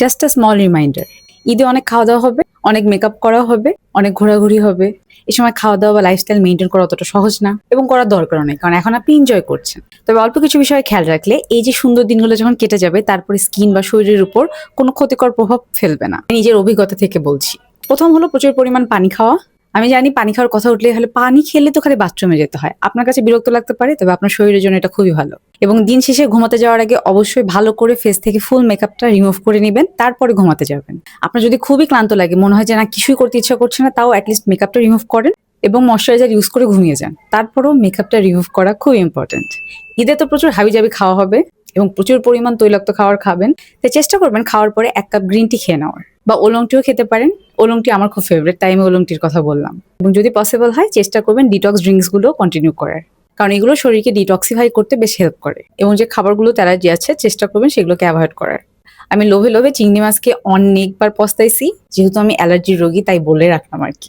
Just a small reminder. ঈদে অনেক খাওয়া দাওয়া হবে, অনেক মেকআপ করা হবে, অনেক ঘোরাঘুরি হবে। এই সময় খাওয়া দাওয়া বা লাইফস্টাইল মেনটেন করা অতটা সহজ না এবং করার দরকারও নেই, কারণ এখন আপনি এনজয় করছেন। তবে অল্প কিছু বিষয়ে খেয়াল রাখলে এই যে সুন্দর দিনগুলো যখন কেটে যাবে, তারপরে স্কিন বা শরীরের উপর কোনো ক্ষতিকর প্রভাব ফেলবে না। নিজের অভিজ্ঞতা থেকে বলছি। প্রথম হলো প্রচুর পরিমাণ পানি খাওয়া। আমি জানি পানি খাওয়ার কথা উঠলে হলে পানি খেলে তো খালি বাথরুমে যেতে হয়। আপনার কাছে বিরক্ত লাগতে পারে, তবে আপনার শরীরের জন্য এটা খুবই ভালো। এবং দিন শেষে ঘুমাতে যাওয়ার আগে অবশ্যই ভালো করে ফেস থেকে ফুল মেকআপটা রিমুভ করে নিবেন, তারপরে ঘুমাতে যাবেন। আপনার যদি খুবই ক্লান্ত লাগে, মনে হয় যে না কিছুই করতে ইচ্ছা করছে না, তাও অ্যাটলিস্ট মেকআপটা রিমুভ করেন এবং ময়শ্চারাইজার ইউজ করে ঘুমিয়ে যান। তারপরেও মেকআপটা রিমুভ করা খুব ইম্পর্টেন্ট। ঈদে তো প্রচুর হাবিজাবি খাওয়া হবে এবং প্রচুর পরিমাণ তৈলাক্ত খাবার খাবেন। তাই চেষ্টা করবেন খাওয়ার পরে 1 কাপ গ্রিন টি খেয়ে নেওয়ার, বা ওলং টিও খেতে পারেন। ওলং টি আমার খুব ফেভারিট, তাই আমি ওলং টির কথা বললাম। এবং যদি পসিবল হয় চেষ্টা করবেন ডিটক্স ড্রিঙ্কস গুলো কন্টিনিউ করার, কারণ এগুলো শরীরকে ডিটক্সিফাই করতে বেশ হেল্প করে। এবং যে খাবারগুলোতে অ্যালার্জি আছে চেষ্টা করবেন সেগুলোকে অ্যাভয়েড করার। আমি লোভে লোভে চিংড়ি মাছকে অনেকবার পস্তাইছি, যেহেতু আমি অ্যালার্জির রোগী তাই বলে রাখলাম আর কি।